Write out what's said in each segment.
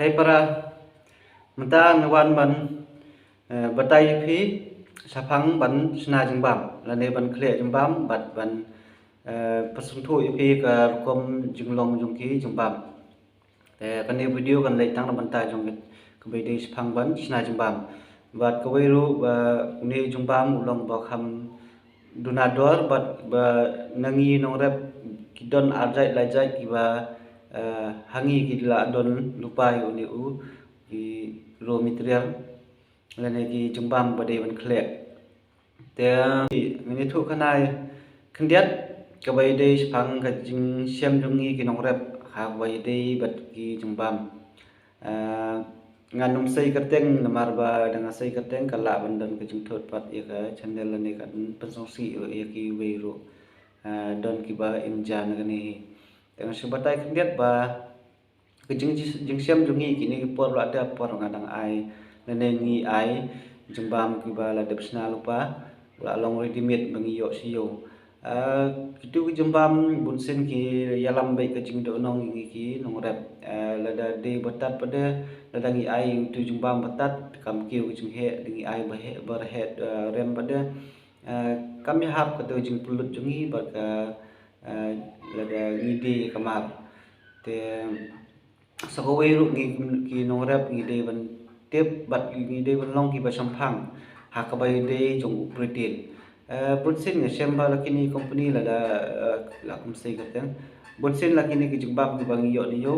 Hai para menta ngwan ban batai phi saphang ban sna jingbam lane ban khle jingbam bat ban pasung thu phi ka kom jinglong jungki jingbam kan ni video kan lai tang ban ta jong ka bai dei saphang ban sna jingbam bat ka wei ru ba ni jingbam ulong ba kham dunador bat ba nangi nong rep kidon arjai lajai ki ba hangi ki la don lupai uni u ki raw material lane ki jingbam ba dei ban khle te ngani thu khanai khndiat ka bai dei saphang ka jing siam jungi ki nong rep ha bai dei bat ki jingbam nganum sei kateng namar ba danga sei kateng kala bandan ke jing thot pat ya ka channel lane kan pensong si ya ki wei ro don ki ba injan ngani teng sebatai khndiat ba ke jing siam jungi kini por la da por ngadang ai lane ngi ai jingbam ki ba la depsna lupa la long ready made bangi yo siyo kitu ki jingbam bunsen ki yalam bai ka jing do nong ngi ki nong rep la da de batat pada la da ngi ai tu jingbam batat kam kiu ki jing he ngi ai ba he bar he rem pada kami hap ka tu jing pulut jungi ba ka la da ngi de kamar te sakawai ru ngi ki nong rep ngi de ban tep bat ngi de ban long ki ba sampang hakabai de jong protein bunsen nge semba lakini company la da la kum sei kateng bunsen lakini ki jingbam ki bangi yo ni yo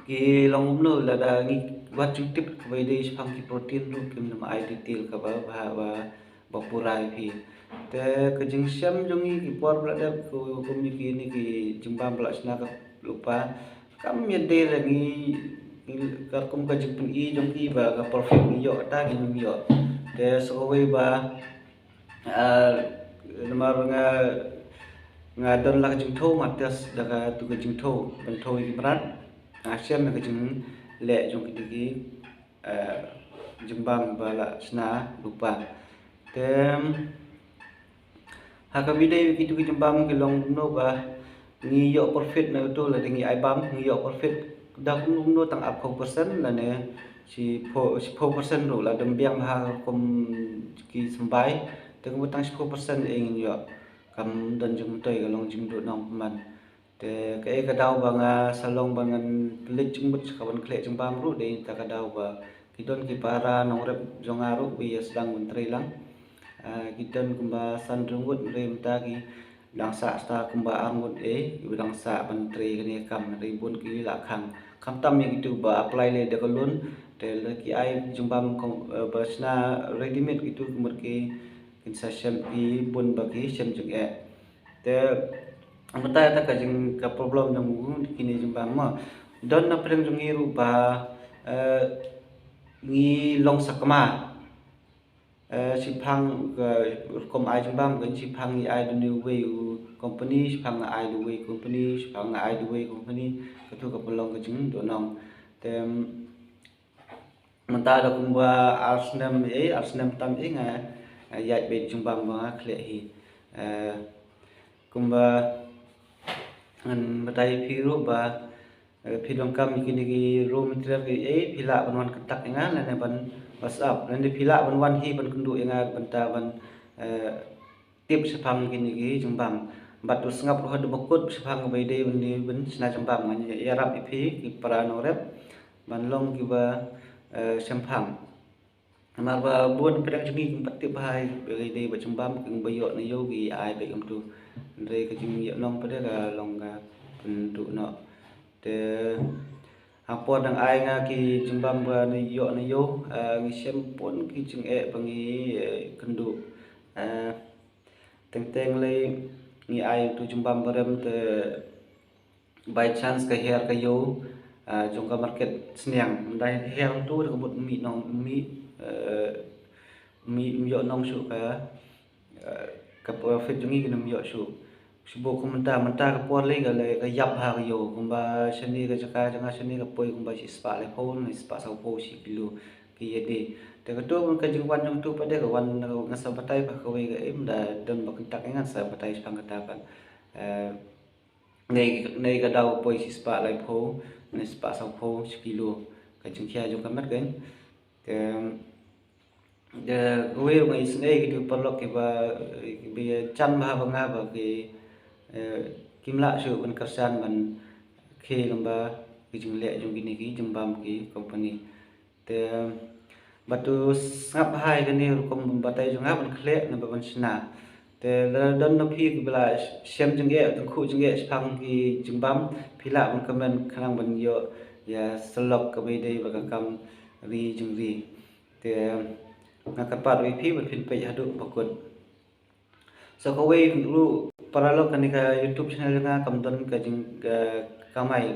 ki long no la da ngi wat chung tip bai de sampang ki protein ru kim nam ai detail ka ba purai phi te ke jing siam jongi ki por la da ko mi ki ni ki jingbam la sna ka lupa kam ye de la ngi kar kum ka jing i jong ki ba ka perfect ni yo ta ki mi yo te so wei ba namar nga don la jing tho ma tes da ka tu ka jing tho ban tho ki brat siam ka jing le jong ki ki jingbam ba la sna lupa te haka bidai kitu ki jingbam ki long no ba ngi yo perfect na to la ngi ai bam ngi yo perfect da kun no tang up 0% la ne si 4% ro la dam biang ha kom ki sambai teng butang 4% eng yo kam dan jung toi ga long jing do nong man te ka e ka daw ba nga salong ba ngan lit jung but ka ban khle jingbam ru de ta ka daw ba kidon ki para nong rep jonga ru bi sedang menteri lang kitan kumba sandrungut rem tagi langsa sta kumba angut langsa menteri kini kam ribun ki la khang kam tam yang itu ba apply le de kolun te ki ai jingbam basna ready made itu kumur ki kinsa syam ki bun bagi syam jung te mata ta ka jing ka problem nang kini jingbam ma don na preng jung ru ba ngi long sakma siphang kom ai jingbam kan siphang ni ai du new way company siphang ai du way company siphang ai du way company ka tu ka pelong ka jing do nong tem menta da kumba arsenam tam nga yat be jingbam ba khle hi kumba an batai phiru ba phidong kam kini ki raw material ki phila ban katak nga na ban WhatsApp nanti phila ban hi ban kundu nga ban ta ban tip saphang kini ki jingbam batu sngap ro hadu bakut saphang bai de ban sna jingbam ngani yarap iphi ki para no rep ban long ki ba saphang amar ba bun pedang jungi kumpat tip hai bai de ba jingbam king bayo na yo gi ai be tu re ka jing yo long pada ka long ka tu no te apa dang ai nga ki jingbam ba ni yo ngi sem pon ki jing bangi kendu teng le ngi ai tu jingbam barem te by chance ka her ka yo jong ka market sniang dai her tu ka bot mi nong mi yo nong su ka profit jungi ki nam yo su sibo kumenta ka por le ka yap ha yo kumba shani ka jaka janga shani ka poi kumba si spa le phone ni spa sa po si pilu ki yede te ka to ka jing wan jong tu pa de ka wan nga sa batai pa ka we ga em da don ba tak nga sa batai pang ka ta kan nei ka daw poi si spa le pho ni sepak sampung sekilo kacang kia jong kamat kan ke de we ngai snei ki perlok ki ba bi chan ba banga ba ki kimla su ban kersan ban khi lamba ki jing le jong gini ki jembam ki company te batu ngap hai gani rukom batai jong ngap ban khle na ban sina te don no phi bla sem jing ge tang khu jing ge phang ki jembam phila ban kamen khanang ban yo ya selok ka bai dei ba ka kam ri jing ri te ngakapat wi phi ban phin pe hadu bakut so ko we ru paralok kan ka YouTube channel nga kam don ka jing kamai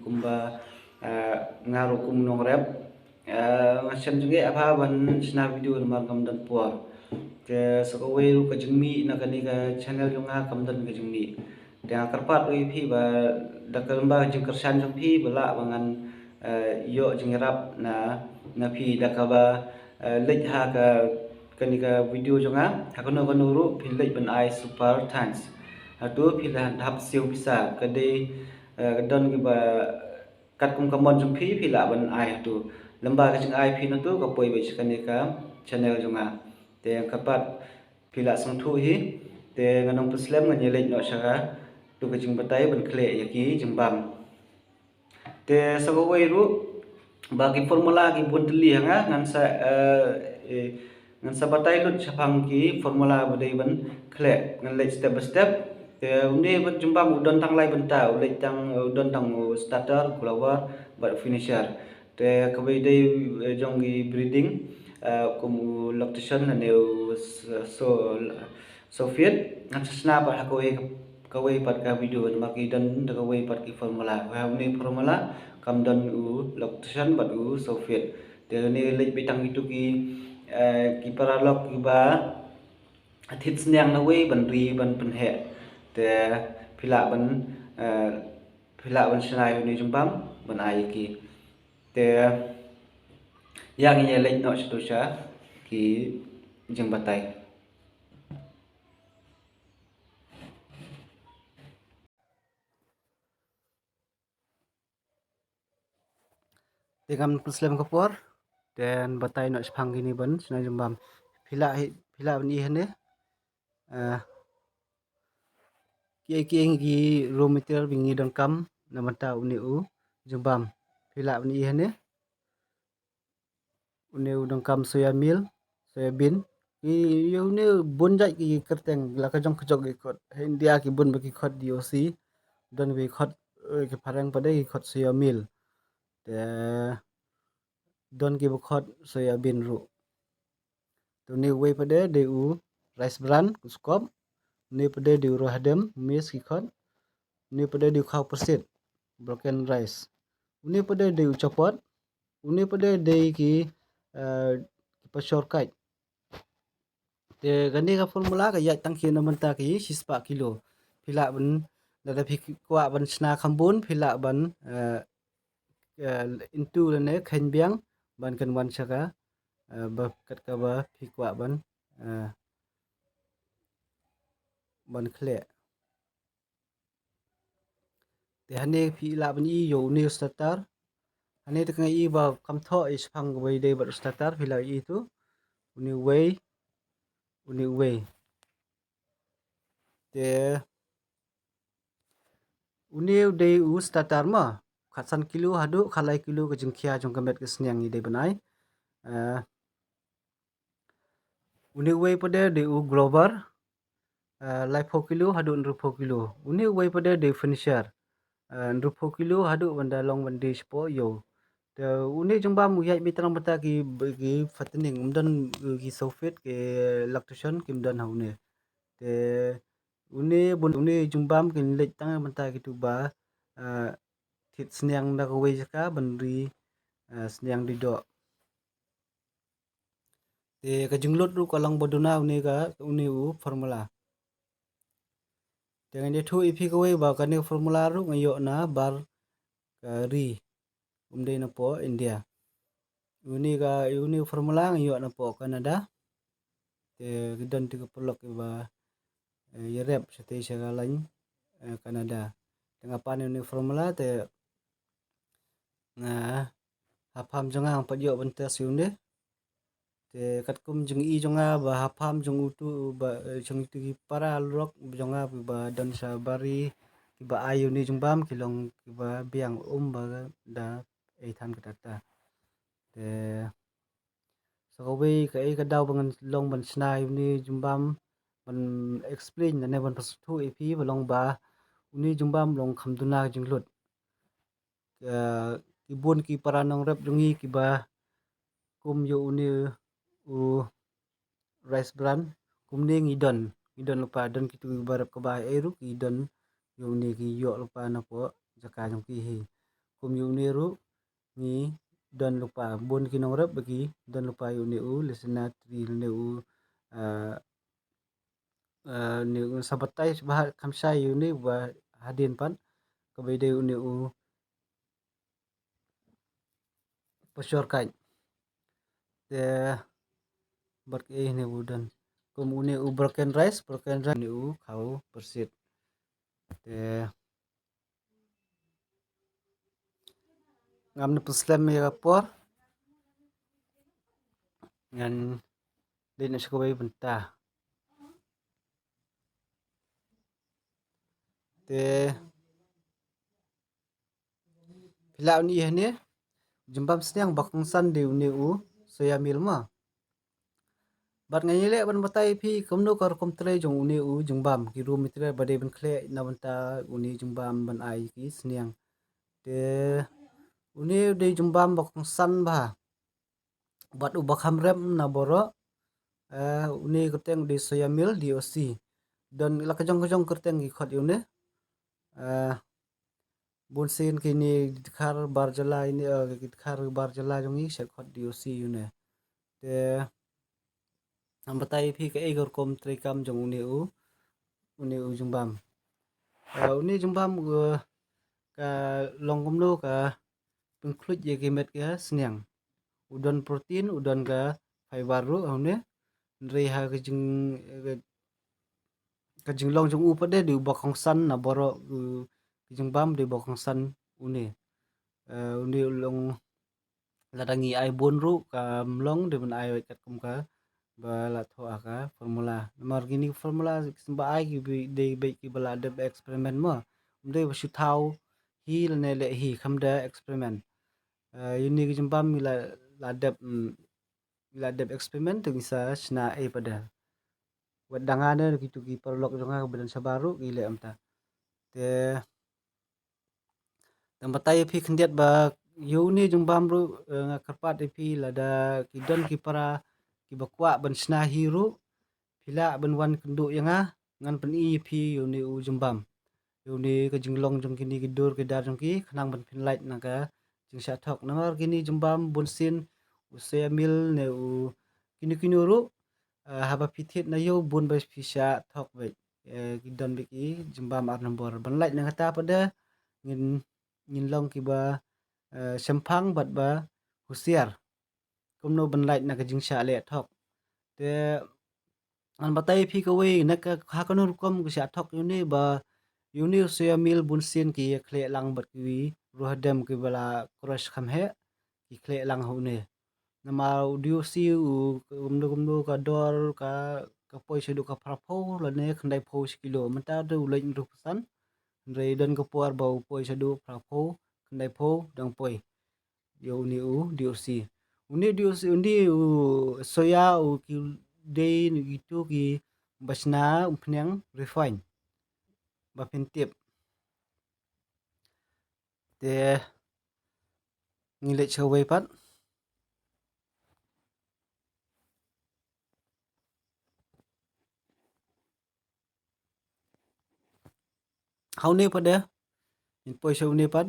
kumba ngaru kum nong rep ngasem juga apa ban sina video mar kam don puar ke so ko we ru ka jing mi na kan ka channel nga kam don ka jing mi dia karpat wi phi ba dakal ba jing kersan jong phi bala bangan yo jing rap na phi dakaba lek ha ka kanika video jonga hakono kono ru philai ban ai super thanks atu philan hap siu bisa kade don ki ba kat kum kamon jong phi phila ban ai atu lamba ka jing ai phi no tu ka poi be kanika channel jonga te kapat phila sang thu hi te nganong puslem ngani lek no saka tu ka jing batai ban khle yaki jing bam te sago wei ru bagi formula ki buntli hanga ngansa ngan sabatai lut chapang ki formula badai ban khle ngan lek step by step te unde ban jumpa udon tang lai ban ta ulek tang udon tang starter flower but finisher te kabai dai jong gi breeding kum lactation ne so soviet ngan sna ba hakoi kawai pat ka video ban maki dan da kawai pat ki formula wa ni formula kam dan u lactation bat u soviet te ne lek bitang itu ki paralok ki ba athit snyang na wei ban ri ban pen he te phila ban snai ni jumbam ban ai ki te yang ye lek no stu sha ki jeng batai te kam muslim kapor dan batai no spang gini ban snai jumbam phila ban i hene ki gi raw material bingi don kam namata uni u jumbam phila ban i hene uni u don kam soya meal soya bean ki uni bonjai ki kerteng la ka jong kejok ikot india ki bun baki khot doc don bi khot ki parang pada ki khot soya meal te don ki khot soya bean ru to ni wei pada de u rice bran kuskop ni pada de u hadem mis ki khot ni pada de khau persit broken rice uni pada de u chopot uni pada de ki shortcut te gani ka formula ka ya tangki na manta ki sispa kilo phila ban da phi kwa ban sna khambun phila ban into ne khen biang ban kan wan saka ba kat ka ba phi kwa ban khle te hane phila ban i yo ne starter hane te ka i ba kam tho is phang wei de ba starter phila i tu uni wei te uni de u starter ma khatsan kilo hadu khalai kilo ka jingkhia jong kamet ke snyang ni de banai uni wei pada de u glover lai 4 kilo hadu 4 kilo uni wei pada de finisher 4 kilo hadu banda long bandi spo yo te uni jongba mu yai mitrang bata ki fatning umdan ki sofet ke lactation kim dan haune te uni jumbam kin lek tang bata ki tu ba thit snyang da ko wei ka bandri snyang di do te ka jinglot ru kalang boduna uni u formula dengan dia thu ipi ko wei ba ka ni formula ru ngayo na bar ri umde na po india uni formula ngayo na po canada te gidan ti ko polok ba yerep sate sagalain canada tengah pan uni formula te Nah, hapam jonga ang padyo bentas yunde. Te katkum jeng I jonga ba hapam jong utu ba jong itu para lurok jonga ba dan sabari ba ayu ni jongbam kilong ba biang ba da than katata. Te sakawi ka daw bangan long ban snai ni jongbam ban explain na ne ban pasu ipi balong ba uni jongbam long khamduna jinglut. Kibun ki para nong rep jongi ki ba kum yo uni u rice bran kumne ngidon lupa don kitu barap ka ba eru idon yung ni ki yo lupa na po jaka jong ki hi kum yung ni ru ni don lupa bon ki nong rap bagi don lupa yung ni u lesena tri ni u ni sabatai bah kamsai yung ni ba hadin pan kabede yung ni u pasyor kai te bar ni udan kum uni u broken rice ni u khau persit te ngam na puslam ya por ngan din na sikubai benta te pila ni hne jumbam sniang bakong san de uni u soya mil ma bat ngai le ban batai phi komno kar kom tre jong uni u jumbam ki ru mitre bade ban khle na banta uni jumbam ban ai ki sniang te uni de jumbam bakong san ba bat u bakham rem na boro uni koteng di soya mil di osi dan la kajong kerteng ki khot yune bunsin kini khar barjala ini khar barjala jongi se khot di osi yune te ambatai phi ka egor kom trekam jong uni u jumbam uni jumbam ka longkom lo ka include ye kemet ka sniang udon protein udon ka fiber ru haune ndrei ha kajing long jong u pade di bakong san na boro jumbam di bakong san uni long ladangi ai bon ru ka mlong de ban ai kat kum ka bala tho aka formula mar gini formula samba ai ki de be ki bala de experiment ma de su thau hi ne le hi khamda experiment yuni ki jumbam la de experiment tu bisa sna ai pada wadangane gitu ki perlok jonga badan sabaru gile amta te tambatai phi khndiat ba yuni jumbam ru ngakarpat phi lada kidon ki para ki bakwa ban sna hiru phila ban wan kendu yanga ngan pen I phi yuni u jumbam yuni ka jinglong jong kini ki dur ki dar jong ki khnang ban phin light na ka jing sha thok namar kini jumbam bunsin usaya mil ne u kini ru haba pithit na yo bun ba phisha thok be kidon be ki jumbam ar nombor ban light na kata pada ngin long ki ba sempang bat ba husiar kumno ban light na ka jingsha le thok te an batai phi ka we na ka ha kanur kom ka sha thok yuni ba yuni soya mil bunsin ki khle lang bat ki ruhadam ki bala crush kham he ki khle lang hone nama audio si u kumdo ka dor ka poi sedu ka prapo la ne khandai pho kilo mata de ulen ru pesan re dan ka puar bau poi sedu prapo khandai pho dang poi yo ni u diosi uni diosi undi u soya u ki day ni gitu ki basna umpnyang refine ba pintip te ngile chawai pat haune pada in poi shawne pat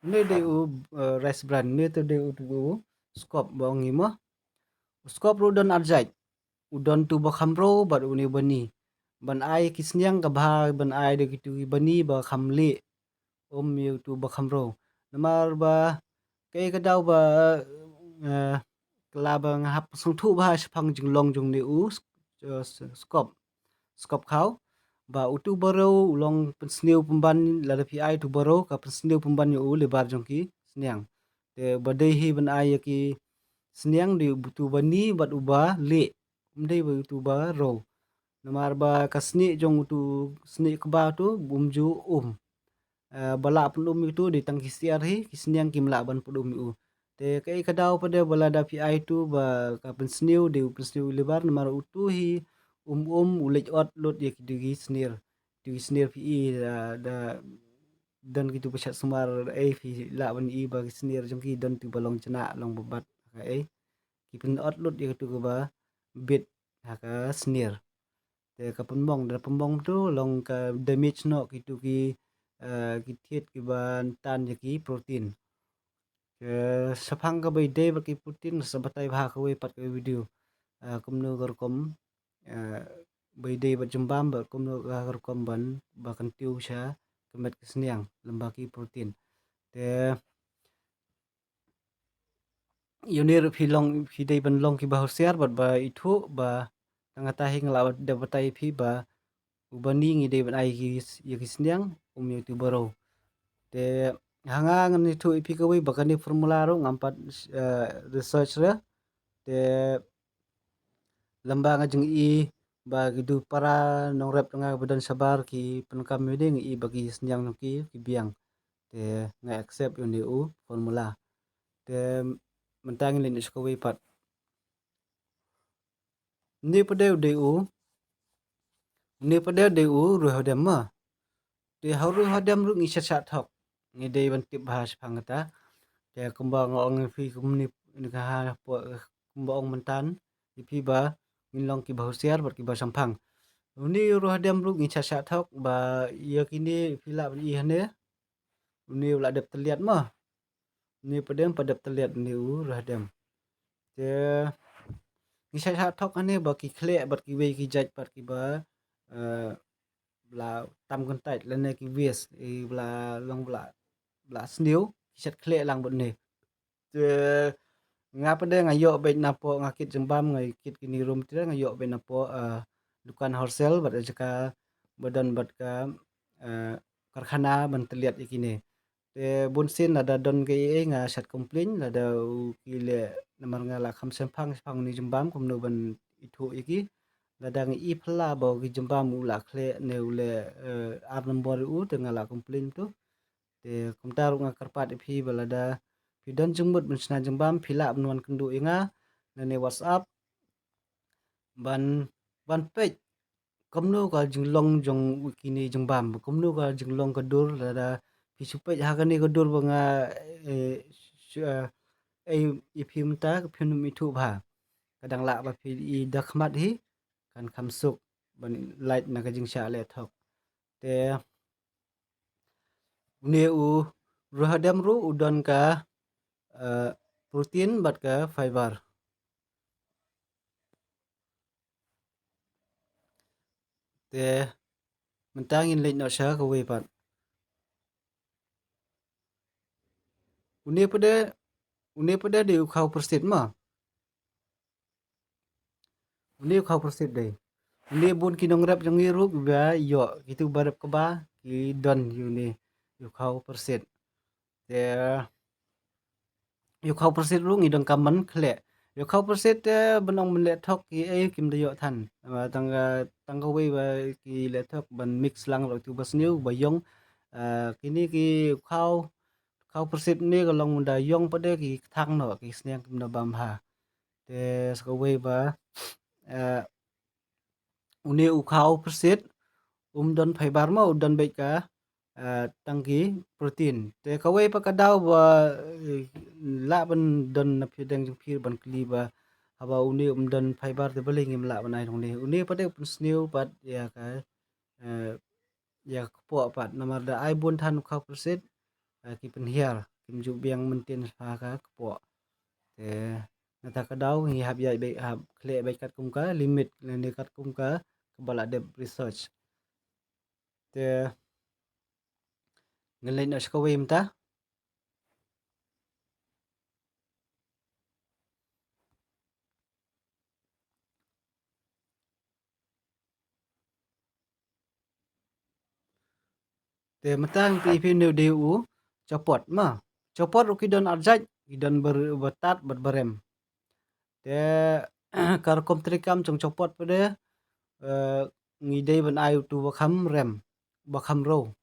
ne de u rice bran ne to de u skop bong ima skop ro don arjait udon tu bakham ro bat uni bani ban ai kisnyang ka bha ban ai de gitu bani ba khamli yu tu bakham ro namar ba kai ka daw ba kala ba ngahap sung thu ba shphang jinglong jong ni u skop khau ba utu baro ulong pensniu pemban lada pi ai tu baro ka pensniu pemban yu lebar jongki seniang. Te badai hi ban ai ki seniang di butu bani bat uba le. Mdei ba utu ba ro. Namar ba kasni jong utu seni keba tu bumju balak pelum itu di tang kisiar hi kisniang kim lak ban pelum u. Te kai kadau pada balada pi ai tu ba ka pensniu di pensniu lebar namar utu hi ulej ot lot ye kidigi snir. Digi snir pi i da dan gitu pesat semar fi lak ban i ba snir jongki dan tu balong cena long babat ka ki pen ot lot ye tu ba bit ka snir. Te ka pembong da pembong tu long ka damage no kitu ki thiet ki ban tan je ki protein. Ke saphang ka bai day ki protein sabatai bha ka we pat ka video. Kumno garkom bai day bat jembam ba kumno garkom ban ba kan tiu sha kemet kesniang lembaki protein. Te yunir filong day ban long ki bahur siar bat ba itu ba tangata hi ngelawat da batai phi ba ubani ngi day ban ai ki kesniang yu tu baro. Te hanga ngani tu ipi kawi bakani formula ro ngampat research re te lamba ngajeng i ba gidu para nongrep nga badan sabar ki penkam yuding i bagi senyang ki biang te nga accept yuni u formula te mentang lin iskawi pat ni pada de u ru hodam ma te hauru hodam ru ngi chat thok ngi de ban tip bahas phangata te kembang ong fi kumni ni ka ha po kumbang mentan ipi ba nginlong ki bahusiar bat ki ba sampang uni ru hadam ru ngi chat thok ba ya kini fila i hane uni ula dep teliat ma ni padem padep teliat ni u ru hadam te ngi chat thok ane ba ki khle bat ki we ki jaj bat ki ba bla tam kon tait lene ki wies bla long bla sniu chat khle lang bot ne te ngapa de ngayo be napo ngakit jembam ngai kit kini room tira ngayo be napo dukan wholesale bat jaka badan bat ka karkhana ban teliat ikine te bunsin ada don ke nga sat komplain ada kile namar ngala kham sempang phang ni jembam komno ban itu iki ladang i phla bo ki jembam ula khle ne ule ar nombor u te ngala komplain tu te kumtar nga karpat phi balada pidan jengmut bensna jembam phila abnuan kendu inga nane whatsapp ban page komno ka jinglong jong kini jengbam komno ka jinglong ka dur lada pisupai hagani ka dur banga ipimta phinu mitu bha kadang la ba phi i dakhmat hi kan khamsuk ban light na ka jingsha le thok te ne u ruhadam ru udon ka protein bat ka fiber te mentangin leit no sha ka we pat une pada de khau persit ma une khau persit de une bun kinong rap jang iru ba yo gitu barap ka ba ki don une yu khau persit te yu khau persit ru ngi dong kaman khle yu khau persit benong men le thok ki kim de yo than tang we ba ki le thok ban mix lang ro tu bas new ba yong kini ki khau khau persit ni ka long munda yong pada ki thang no ki sneng kim na bam ha te ska we ba uni u khau persit don fiber ma don be ka tangki protein te ka we pa ka daw ba la ban don na phi dang phi ban kli ba haba uni don fiber te bele ngim la banai thong ni uni pa de snew pat ya ka ya po pat namar da ai bun than khau persit ki pen hiar kim ju biang mentin ha ka po te nata ka daw hi hab ya be hab kle be kat kum ka limit ne kat kum ka bala de research te ngelain na ska we mta Te matang pi new deu copot mah. Copot ukidon arjat idon bertat berberem. Te karkom trikam cong copot pada ngidei ban ayu tu bakam rem bakam ro.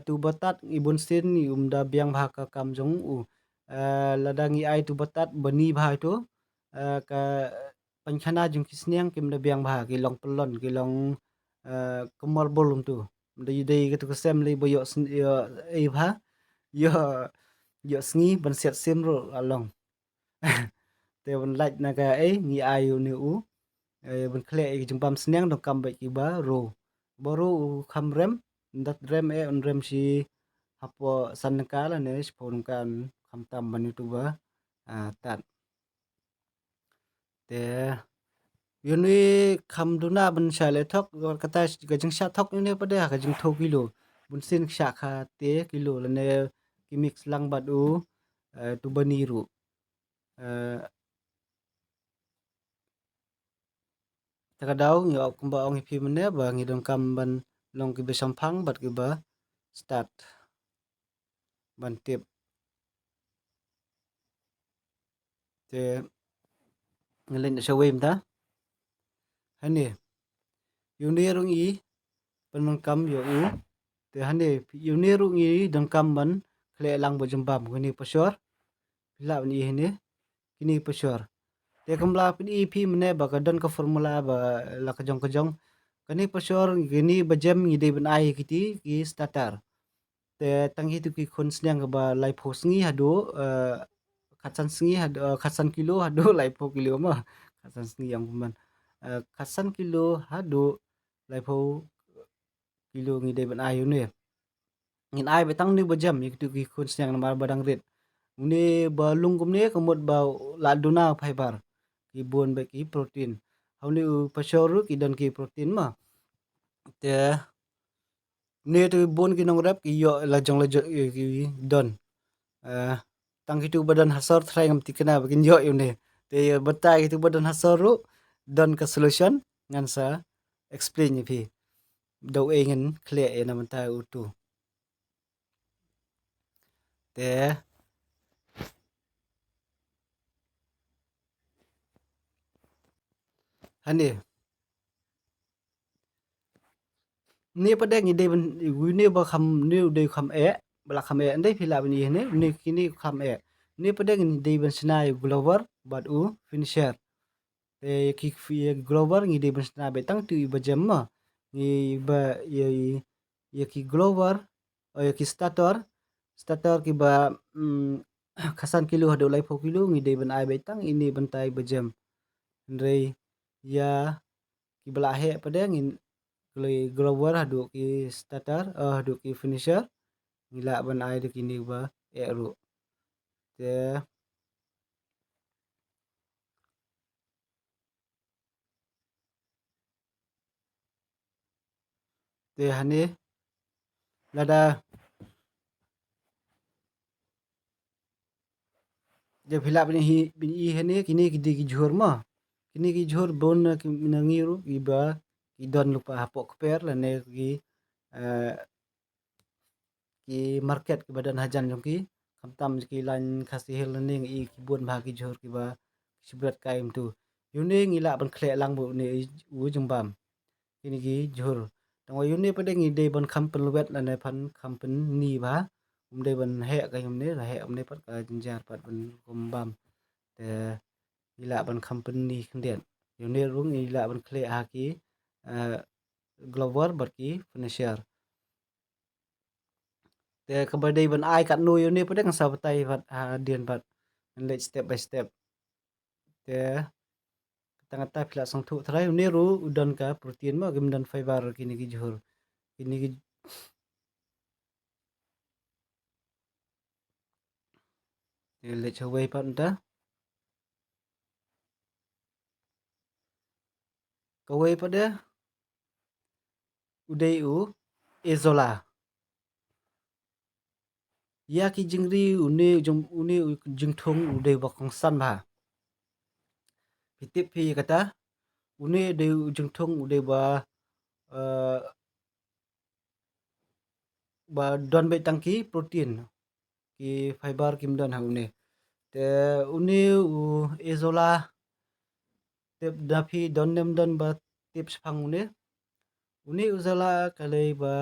Tu batat ibun sin umda biang bah ka kam jong ladang i ai tu batat bani bah itu ka pankhana jong kisniang kim da biang bah kilong pelon kilong kemor bolum tu. Da yudei ka tu kesem li boyo ai bah yo yo sngi ban siat sim ro along. Te ban laj na ka ngi ayu ni ban khle jumpam sniang dong kam bai ki ba ro. Baru kham rem dat rem on rem si hapo san kala ne spon kan kham tam ban itu ba tat. Te yuni kham duna ban shale thok kata gajing sha thok ne pada gajing tho kilo bun sin sha kha te kilo ne ki mix lang bat tu bani ru. Takadaw ngi ok ba ong ipi mene ba ngi dong kam ban long ki besampang bat ki ba start ban tip te ngelin shawim ta hani yuni rung i penong kam yo te hani yuni rung i dong kam ban khle lang bo jambam kini pasor pila ni hini kini pasor te kamla pin ipi mene ba ka don ka formula ba la ka jong kani pasor gini bajem ngi de ban ai kiti ki starter te tangi tu ki khun snyang ba lai phos ngi hado khatsan sngi hado khatsan kilo hado lai pho kilo ma khatsan sngi yang man khatsan kilo hado lai pho kilo ngi de ban ayu ne ngin ai betang ni bajam ik tu ki khun snyang mar badang ret ni ba lungkum ne kamot ba la duna fiber ki bon ba ki protein hauni pasor ki don ki protein ma te ne tu bon ki nong rap ki yo la jong ki don tang itu badan hasar try ngam tikena bakin yo yune te betai itu badan hasar ru don ka solution ngan sa explain ni phi do ingin clear ena menta utu te hani ni pada ngi de ni ba kham ni de kham bala kham ndai phila bani ni kini kham ni pada ngi de ban sna glover but finisher te ki glover ngi de ban sna betang tu ba jam ma ngi ba ye ki glover o ye ki starter ki ba khasan kilo hado lai pho kilo ngi de ban ai betang ini bantai ba jam ndrei ya ki bala he pada ngi glover hado ki starter hado ki finisher ngila ban ai de kini ba ru te hani lada je phila bini i hani kini ki di ki jhur ma kini ki jhur bon ki nangi ru ki ba ki don lupa hapok per la ne ki market ki badan hajan jong ki kamtam ki lan khasi hel ne i ki bon ba ki jhur ki ba sibrat kaim tu yune ngila ban khle lang bu ne u jumbam kini ki jhur tang yune pada ngi de ban kampen wet la ne phan kampen ni ba de ban he ka yum ne la he ne pat ka jinjar pat ban kumbam te ila ban kampen ni khnden yune rung ila ban khle ha ki glover bar ki finisher te kabadai ban ai kat no yune pada kan sabatai pat dian pat let step by step te tangata phila song thu thrai yune ru udon ka protein ma gim dan fiber kini ki jhur kini ki le chawai pat da kawai pada udai ezola ya ki jingri une jingthong udai bakong san ba pitip phi kata une de jingthong udai ba ba don be tangki protein ki fiber kim don ha une te une u ezola tep dapi don nem don ba tips phang une uzala kalai ba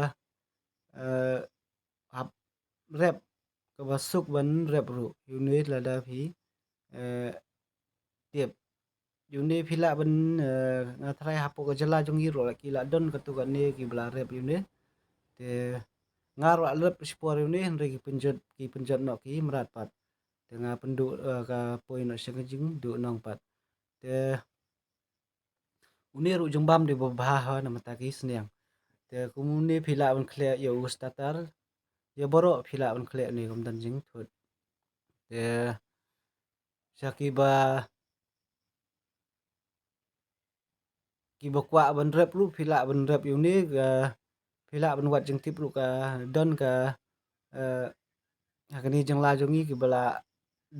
hap rep ka ba suk ban rep ru une la dapi tiep Yune phila ban ngathrai hapo ka jala jongi ro ki la don ka tu ka ne ki bla rep yune te ngar wa lep spor yune henry ki penjot no ki merat pat te nga pendu ka poin no sing jing du nong pat te une ru jongbam de bah ha na mata ki sniang te kumune phila ban khle yo ustatar ye boro phila ban khle ni kum dan jing thut te sakiba ki bakwa ban rep ru phila ban rep yune ga phila ban wat jing tip ru ka don ka kani jang la jongi ki bala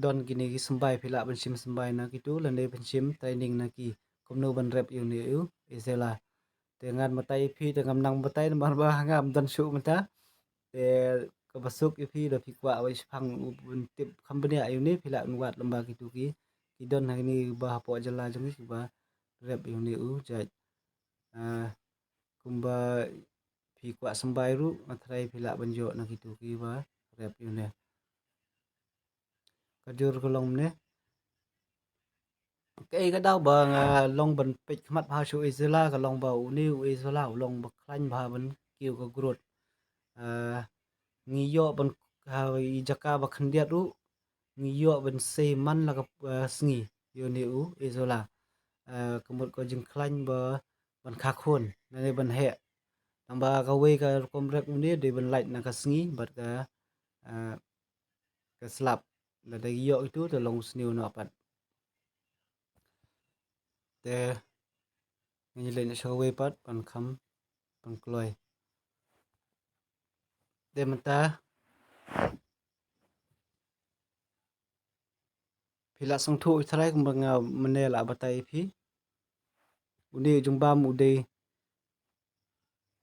don kini ki sembai phila ban sim sembai na ki tu lande ban sim training na ki komno ban rep yune yu isela dengan matai phi dengan nang matai mar ba ngam dan su mata te ka basuk phi da phi kwa wai phang bun tip company ayune phila ban wat lamba ki tu ki don ni ba po jala jongi ki ba rep yune u jaj kumba phi kwa sembai ru matrai phila banjo na kitu ki ba rep yune kajur kolong ne cái đau bờ long bần pịch mặt bao chú Isla cái long bầu new Isla long bậc khanh bà bần kêu cái growth ngiyo bần jaka bậc khăn điệt ru ngiyo bần say man là cái sngi yo new Isla kemudian ko jeng khanh bờ bần khắc khôn nên bần hệ nang ba ka we ka komrek ni de bần light na ka sngi bật cái slap là đây yo itu to long snew no pat te ngi len show we pat pan kham pan kloi de mata phila song thu thrai kum bang mane la batai phi ude jungbam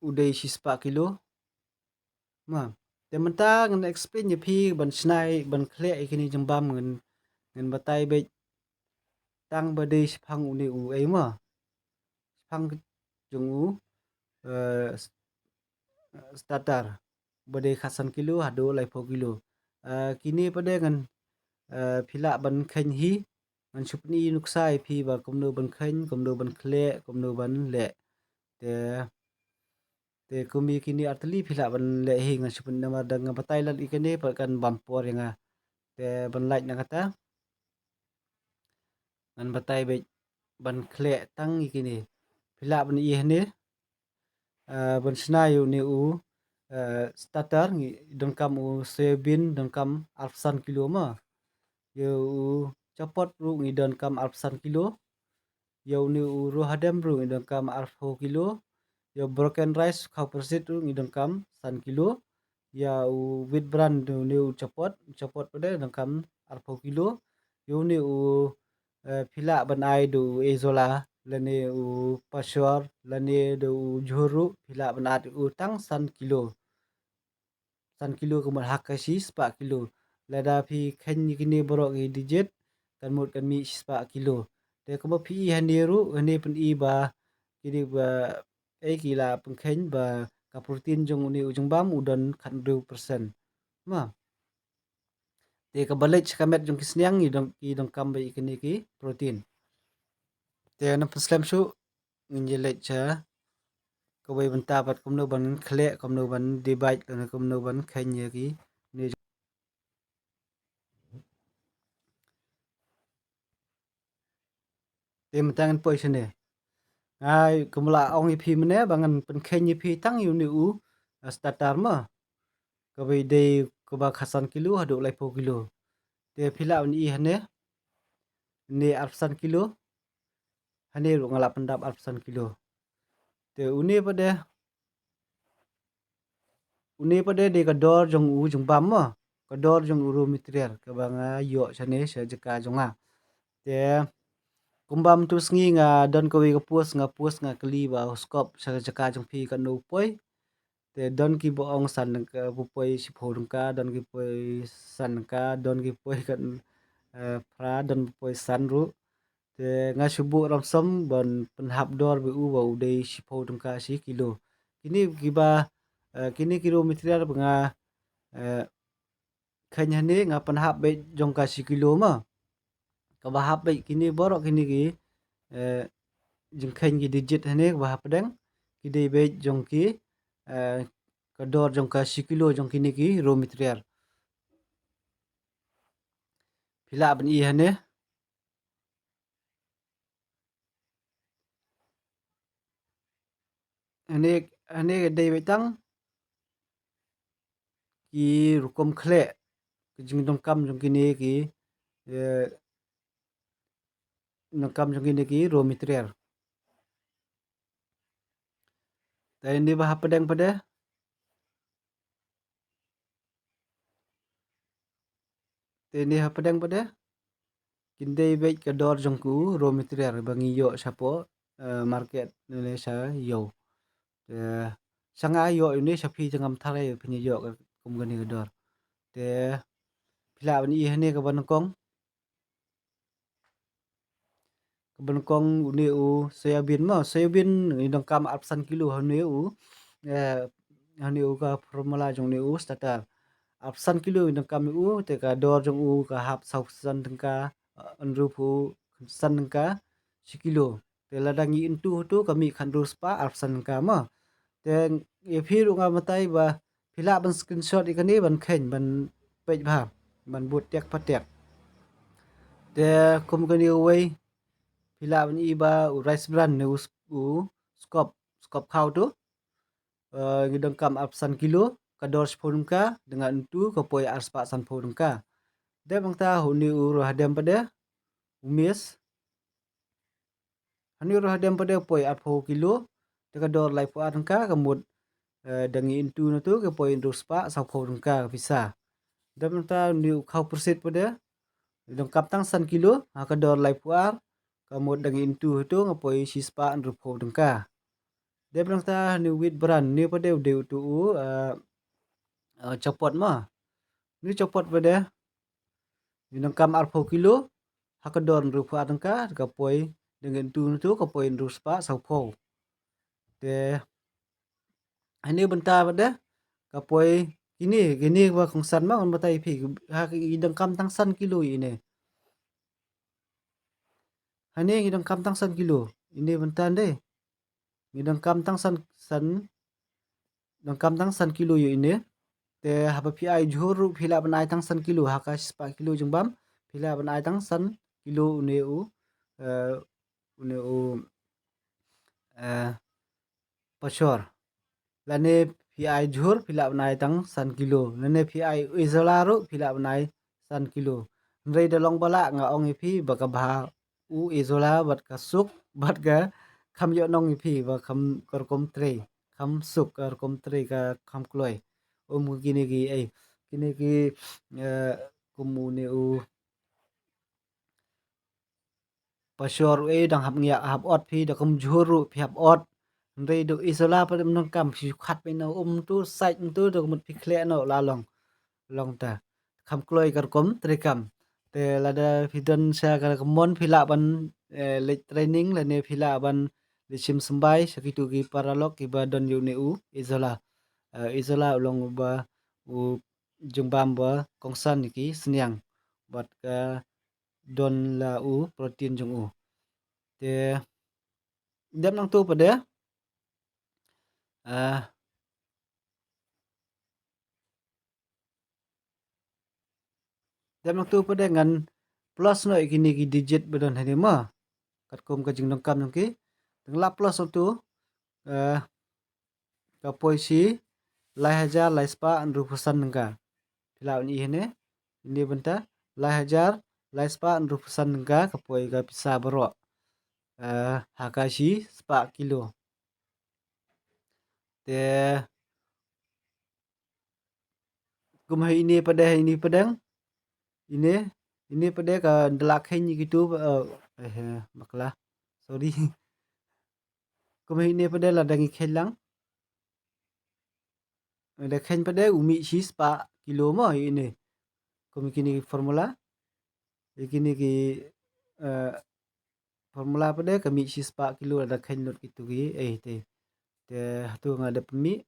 ude shispa kilo ma de mata ngan explain ye phi ban snai ban khle ikini jungbam ngan batai be tang ba de phang uni u ai ma phang jung u starter bade khasan kilo hado lai 4 kilo kini pada ngan phila ban khen hi ngan chupni nuksai phi ba komno ban khen komno ban khle komno ban le te kumi kini atli phila ban le hi ngan chupni nama dang batai lan ikene pa kan bampor yang te ban like na kata ngan batai be ban khle tang ikini phila ban i hne ban snayu ni u starter ngi dengkam u sebin dengkam alfsan kilo ma yo chapot ru ngi dengkam alfsan kilo yo ni u ru hadam ru ngi dengkam alfo kilo yo broken rice kau persit ru ngi dengkam san kilo ya u wheat bran ni u chapot pada dengkam alfo kilo yo ni u phila ban ai du ezola lani u pasyor lani du juru phila ban at u tang san kilo kemudian hakashi spa kilo lada phi khen kini borok i digit kan mut kan mi spa kilo te ko phi haniru hani pen i ba kini ba kila pengkhen ba ka protein jong ni ujung bam udan khan 2% ma te ka balej kamet jong kisniang i dong kam ba ikini ki protein te na peslam su nginjelej cha kawai benta pat komno ban khle komno ban divide komno ban khen ye ki ni te mentangan poison ne ai kumla ong ipi mene bangan pen khen ipi tang yu ni u starter ma kawai de ko ba khasan kilo hadu lai 4 kilo te phila ni hane ni alfsan kilo hane ru ngala pendap alfsan kilo te uni pada de ka dor jong u jong bam ma ka dor jong uru material ka banga yo chane se jeka jonga te kumbam tu sngi nga don ko wi ka pus nga kli ba skop sa jeka jong phi ka no poi te don ki boong san ka pupoi siphodung ka don ki poi san ka don ki poi kan pra don poi san ru te nga subu ramsom bon penhap dor bu u wa udai siphodung ka si kilo kini giba kini kilo material nga khanya ni nga penhap be jong ka si kilo ma ka bahap be kini borok kini ki jeng khany ki digit hane bahap pedang kidai be jong ki kador jong ka si kilo jong kini ki raw material pila ban i hane hane hane dai betang ki rukom khle jing dong kam jong kini ki dong kam jong kini ki raw material tai ni bahap pedang pada ini pedang pada kindai be kador jong ku raw material bangi yo sapo market Indonesia yo sanga yo ini sapi jengam thare pinyo yo kum gani kador te pila ban i hane ka banokong uni u soyabin ma soyabin idong kam 800 kilo hanu u hanu ka formula jong ni u starter 800 kilo idong kam u te ka dor jong u ka hap sausan tengka anru pu san tengka sekilo te ladangi intu tu kami khandu spa 800 ka ma te ye phir nga matai ba pila ban screenshot ikani ban khen ban page ba ban but tek patek te kum gani wei pila ban iba rice bran ne u skop khau tu gidang kam 800 kilo kador sepulungka dengan itu kopoi arspa san pulungka de bangta huni uru hadam pada umis hani uru hadam pada poi 40 kilo te kador lai pu arangka kamut dangi intu na tu kopoi indu spa sa pulungka bisa de bangta ni khau persit pada gidang kam tang san kilo kador lai pu ar kamut dangi intu tu ngopoi si spa andu pulungka de bangta ni wheat bran ni pada ude tu copot ma ni copot pada minum kam 40 kilo hakador rupa atangka kapoi dengan tu kapoi ruspa saupo te ani benta pada kapoi gini wa kongsan ma on batai phi ha idang kam tang san kilo ini hani idang kam tang san kilo ini bentan deh idang kam tang san dang kam tang san kilo ini te haba pi ai jhuru phila banai tang san kilo haka spa kilo jengbam phila banai tang san kilo une u pasor lane pi ai jhur phila banai tang san kilo lane pi ai izolaru phila banai san kilo rei dalong bala nga ong phi bakabha u izola bat kasuk bat ga kham yo nong phi ba kham korkom tre kham suk korkom tre ka kham kloi gini gi ai kini ki kumune u pasor dang hap ngia hap ot phi da kum jhuru phi hap ot rei do isola pa nong kam phi khat pe no tu sai tu do mut phi khle no la long ta kham kloi korkom tre kam te lada pidon sa ka mon phila ban le training la ne phila ban le sim sambai sakitu gi paralok ki ba don yu ne u izola ulong ba u jengbam ba kongsan ki senyang bat ka don la u protein jong u te dem nang tu pada dem nang tu pada ngan plus no kini ki digit badon hani ma kat kom ka jing dong kam nang ki tengla plus tu ka poisi lai hajar lai spa andru pesan nangka pila ni hene ini benta lai hajar lai spa andru pesan nangka ka poi ka pisa baro hakashi spa kilo te kumai ini padang ini pada ka delak hen gitu maklah sorry kumai ini pada ladangi khelang ada khen pada umi sis pa kilo mo ini kami kini formula kini ki formula pada kami sis pa kilo ada khen not gitu ki te tu ngada pemi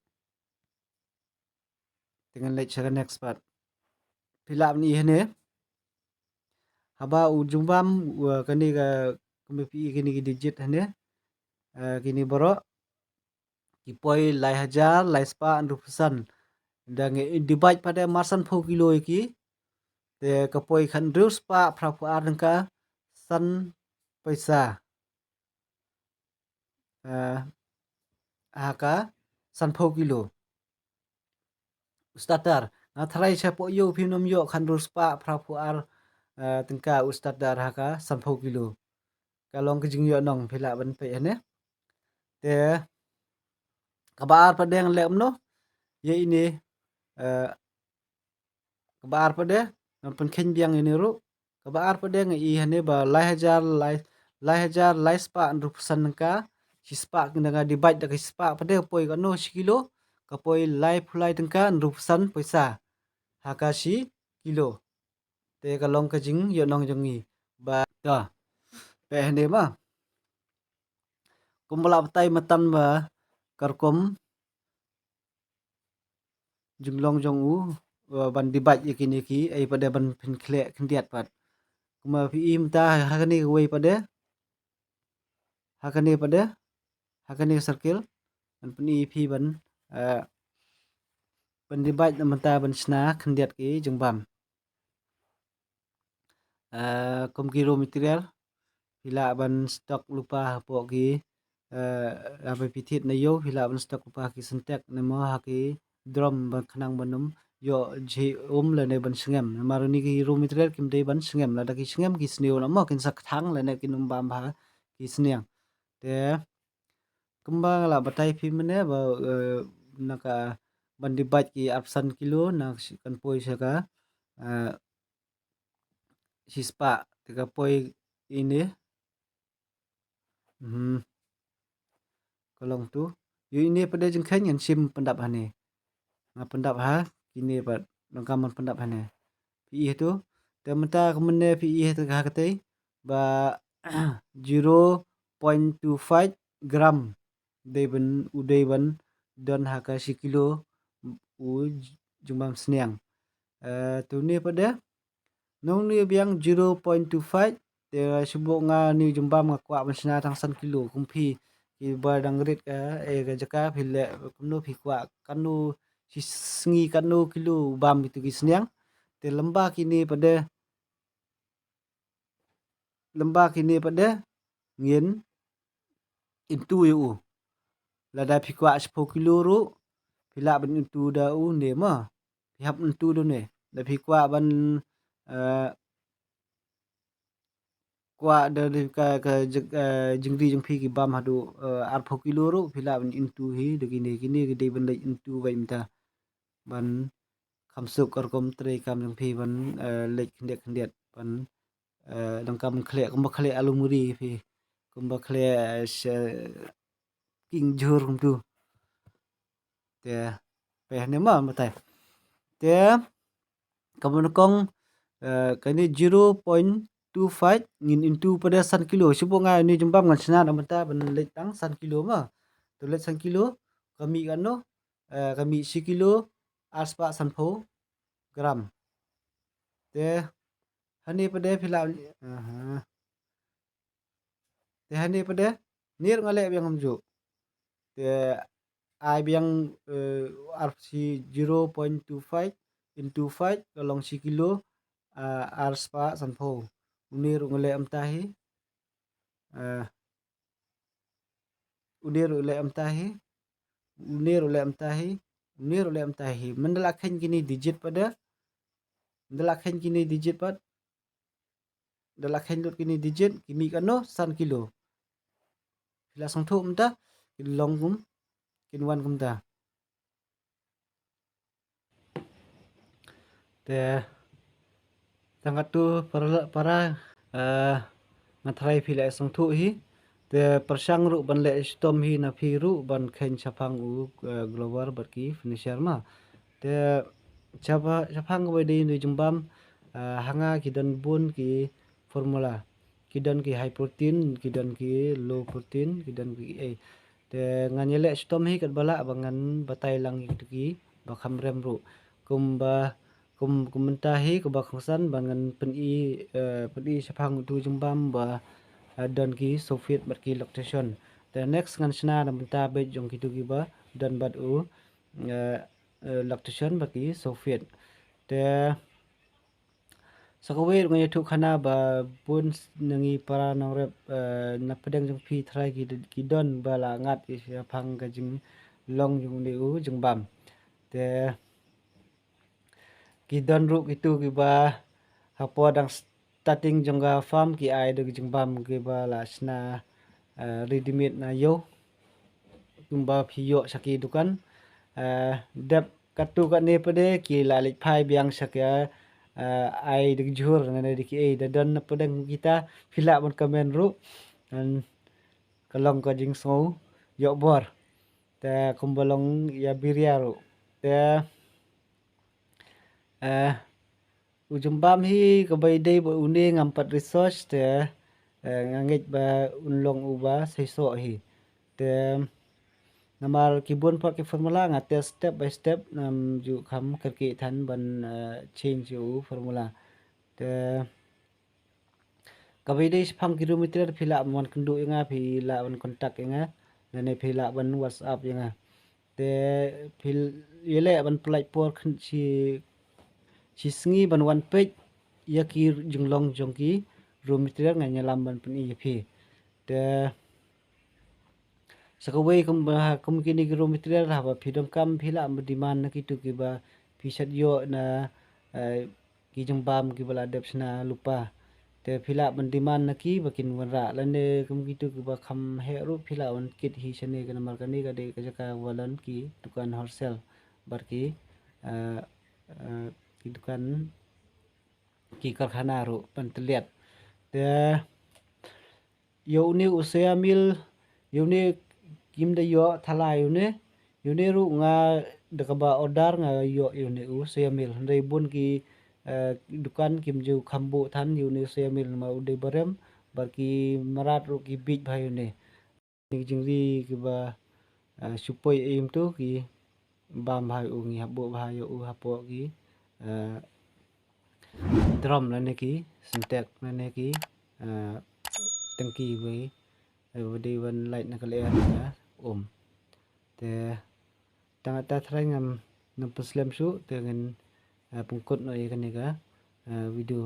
dengan let cara next part pilap ni hene haba ujung bam kani ka kami pi kini ki digit hene kini borok kipoi lai hajar lai spa rupusan dan divide pada marsan 4 kilo iki te kapoi khan rus pa phrapu arnka san paisa haka san 4 kilo ustadar ngathrai chapo yo phinom yo khan rus pa phrapu ar tengka ustadar haka san 4 kilo kalong kejing yo nong phila ban pe hene te kabar padeng lemno ye ini kabar pada penkhen biang ini ru kabar pada ngi hane ba lai hajar lai spa rupusan ka sispa nga divide da sispa pada poi kano kilo kapoi lai phulai tengka rupusan paisa hakashi kilo te kalong kajing yo nong jongi ba ta pe hane ma kumbala petai matan ba karkom junglong jong u ban divide yakini ki ai pada ban phin khle khndiat pat kuma pi im ta hakani wei pada hakani circle ban pni phi ban ban divide namanta ban sna khndiat ki jongbam kom ki raw material pila ban stock lupa po ki apa pitit na yo pila ban stock lupa ki sentek nemo haki drum ban khnang banum yo je la ne ban sngem maruni ki raw material kim dei ban sngem la da ki sngem ki sneu na mo kin sak thang la ne kin bam ba ki sneang te kembang la batai phi mene ba naka ban divide ki apsan kilo na kan poi saka sispa tiga poi ini kolong tu yo ini pada jengkhan ngan sim pendap hane pendap ha kini pat nongkaman pendap hane pi itu tementa kemene pi itu ka kate ba 0.25 gram deben udaiban dan haka si kilo u jumbam sniang tu ni pada nong ni biang 0.25 te subok nga ni jumbam nga kwa masna tang san kilo kumpi ki badang rit ka ga jaka phile kumno phi kwa kanu singi kanu kilo bam itu ki sniang te lembah kini pada ngin intu yu lada phi kwa 10 kilo ru phila ban intu da u ne ma phihap intu do ne da phi kwa ban kwa dari ka jingri jingphi ki bam hadu ar 4 kilo ru phila ban intu hi de kini gede ban le intu bai mta ban khamsuk kor kom tre kam jingphi ban lek khndiat ban dang kam khle alumuri phi kumba khle king jur kum tu te pe ne ma matai te kamun kong kani 0.25 ngin into pada san kilo sibo nga ni jumbam ngan sna namata ban let tang san kilo ma to let san kilo kami kano kami si kilo aspa san pho gram te hani pada phila te hani pada nir ngale biang hamju te ai biang rc 0.25 into 5 kalong si kilo arspa sanpho unir ngole amtahi unir ule amtahi mendalakhan kini digit pada dalakhan kini digit pad dalakhan dot kini digit kimi kano san kilo pila sangtho mta long kum kinwan kumta te tangkat tu para ngathrai phila sangtho hi te persang ru ban le stom hi na phi ru ban khen chapang u global barki finisher ma te chapang ko di nu jumbam hanga kidan bun ki formula kidan ki high protein kidan ki low protein kidan ki te nganyele stom hi kat bala bangan batai lang ki bakham rem ru kumba kumentahi ko bakhsan bangan pen i chapang tu jumbam ba don ki soviet bat ki lactation the next ngan sna na menta be jong ki tu ki ba don bat u lactation bat ki soviet te sakawe ngai thu khana ba bun nangi para nong rep na pedang jong phi thrai ki don ba la ngat ki phang ka jing long jong ni u jong bam te ki don ru ki tu ki ba hapo dang starting jong ga farm ki ai de jong bam ki ba la sna ready made na yo kumba phi yo saki dukan dep katu ka ne pede ki la lik phai biang sakya ai dik jur na dik da don na pedang kita phila bon kamen ru an kalong ka jing so yo bor ta kumbalong ya biria ru ta ujung bam hi ka bai dei bo une ngampat research te ngangit ba unlong uba seiso hi te namal kibun pa ki formula ngate step by step nam ju kham kerki than ban change u formula te kabai dei phang kilometer phila mon kundu inga phila ban contact inga nane phila ban whatsapp inga te phil yele ban plai por khin singi ban wan page yaki jinglong jongki raw material nga nyalam ban pun phi te sakawai kum kini raw material ha ba phidom kam phila am demand na kitu ki ba phisat yo na ki jongbam ki bala depsna lupa te phila ban demand na ki bakin wanra lane kum kitu ki ba kham he ru phila on kit hi chane kana mar kani ka de ka jaka walan ki dukan wholesale bar ki ki dukan ki karkhana ru panteliat te yo ni usaya mil yo ni kim da yo thalai yo ne ru nga da ka ba order nga yo ne usaya mil ndai bun ki dukan kim ju khambu than yo ne usaya mil ma udai barem bar ki marat ru ki big bhai ne ni jingri ki ba supoi aim tu ki bam bhai u ngi habu bhai u hapo ki drum lane ki sintek lane ki tangki we di wan light na kale ya te tanga ta thrai ngam puslam su te ngin pungkut no ye ka video